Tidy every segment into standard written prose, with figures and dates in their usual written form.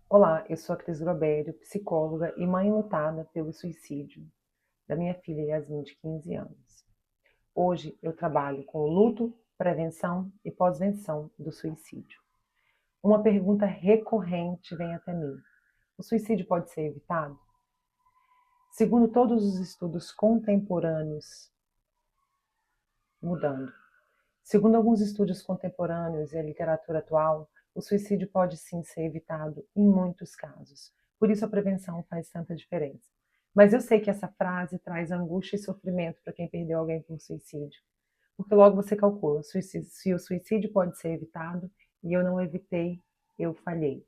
Olá, eu sou a Cris Grobério, psicóloga e mãe enlutada pelo suicídio da minha filha Yasmin, de 15 anos. Hoje eu trabalho com o luto, prevenção e pós-venção do suicídio. Uma pergunta recorrente vem até mim: o suicídio pode ser evitado? Segundo todos os estudos contemporâneos, mudando. Segundo alguns estudos contemporâneos e a literatura atual, o suicídio pode sim ser evitado em muitos casos. Por isso a prevenção faz tanta diferença. Mas eu sei que essa frase traz angústia e sofrimento para quem perdeu alguém por suicídio. Porque logo você calcula, se o suicídio pode ser evitado e eu não evitei, eu falhei.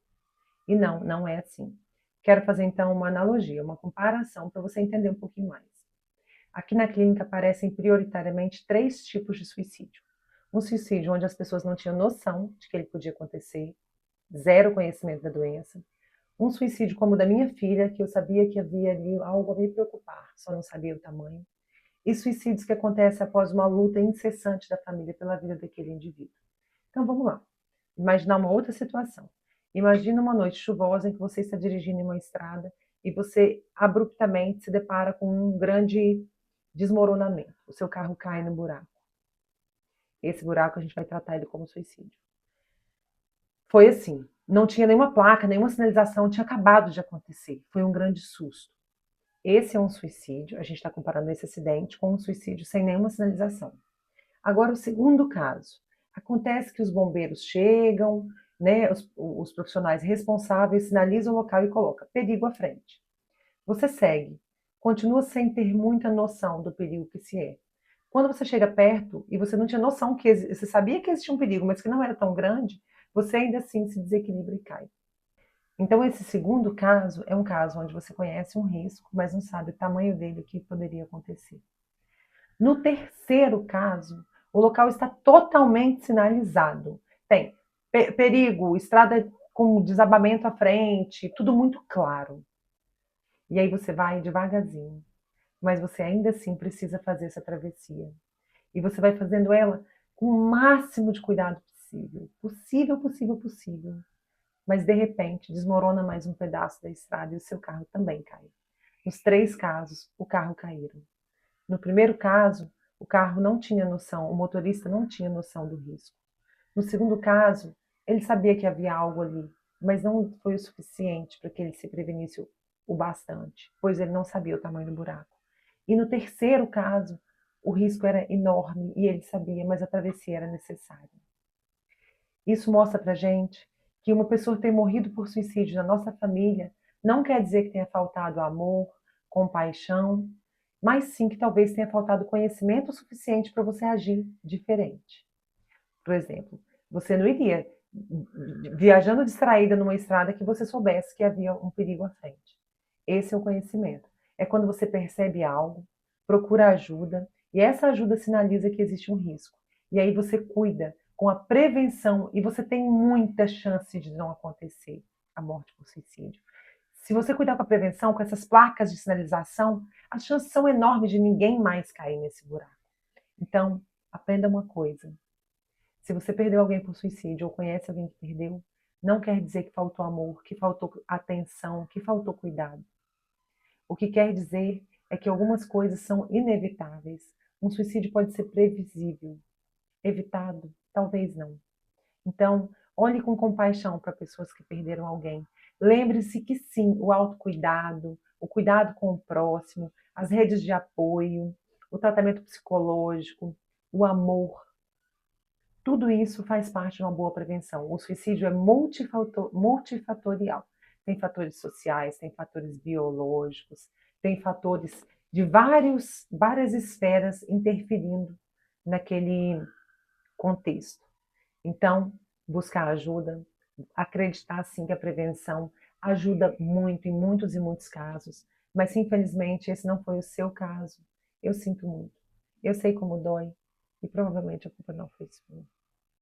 E não, não é assim. Quero fazer então uma analogia, uma comparação para você entender um pouquinho mais. Aqui na clínica aparecem prioritariamente 3 tipos de suicídio. Um suicídio onde as pessoas não tinham noção de que ele podia acontecer, zero conhecimento da doença. Um suicídio como o da minha filha, que eu sabia que havia ali algo a me preocupar, só não sabia o tamanho. E suicídios que acontecem após uma luta incessante da família pela vida daquele indivíduo. Então vamos lá. Imaginar uma outra situação. Imagina uma noite chuvosa em que você está dirigindo em uma estrada e você abruptamente se depara com um grande desmoronamento. O seu carro cai no buraco. Esse buraco a gente vai tratar ele como suicídio. Foi assim, não tinha nenhuma placa, nenhuma sinalização, tinha acabado de acontecer. Foi um grande susto. Esse é um suicídio, a gente está comparando esse acidente com um suicídio sem nenhuma sinalização. Agora, o segundo caso. Acontece que os bombeiros chegam, né, os profissionais responsáveis sinalizam o local e colocam perigo à frente. Você segue, continua sem ter muita noção do perigo que se é. Quando você chega perto e você não tinha noção que você sabia que existia um perigo, mas que não era tão grande, você ainda assim se desequilibra e cai. Então, esse segundo caso é um caso onde você conhece um risco, mas não sabe o tamanho dele, o que poderia acontecer. No terceiro caso, o local está totalmente sinalizado. Tem perigo, estrada com desabamento à frente, tudo muito claro. E aí você vai devagarzinho, mas você ainda assim precisa fazer essa travessia. E você vai fazendo ela com o máximo de cuidado possível. Possível, possível, possível. Mas de repente desmorona mais um pedaço da estrada e o seu carro também cai. Nos 3 casos, o carro caíram. No primeiro caso, o carro não tinha noção, o motorista não tinha noção do risco. No segundo caso, ele sabia que havia algo ali, mas não foi o suficiente para que ele se prevenisse o bastante, pois ele não sabia o tamanho do buraco. E no terceiro caso, o risco era enorme e ele sabia, mas a travessia era necessária. Isso mostra para gente que uma pessoa ter morrido por suicídio na nossa família não quer dizer que tenha faltado amor, compaixão, mas sim que talvez tenha faltado conhecimento suficiente para você agir diferente. Por exemplo, você não iria viajando distraída numa estrada que você soubesse que havia um perigo à frente. Esse é o conhecimento. É quando você percebe algo, procura ajuda, e essa ajuda sinaliza que existe um risco. E aí você cuida com a prevenção, e você tem muita chance de não acontecer a morte por suicídio. Se você cuidar com a prevenção, com essas placas de sinalização, as chances são enormes de ninguém mais cair nesse buraco. Então, aprenda uma coisa: se você perdeu alguém por suicídio ou conhece alguém que perdeu, não quer dizer que faltou amor, que faltou atenção, que faltou cuidado. O que quer dizer é que algumas coisas são inevitáveis. Um suicídio pode ser previsível, evitado, talvez não. Então, olhe com compaixão para pessoas que perderam alguém. Lembre-se que sim, o autocuidado, o cuidado com o próximo, as redes de apoio, o tratamento psicológico, o amor, tudo isso faz parte de uma boa prevenção. O suicídio é multifatorial. Tem fatores sociais, tem fatores biológicos, tem fatores de várias esferas interferindo naquele contexto. Então, buscar ajuda, acreditar sim que a prevenção ajuda muito em muitos e muitos casos, mas infelizmente esse não foi o seu caso. Eu sinto muito. Eu sei como dói e provavelmente a culpa não foi sua.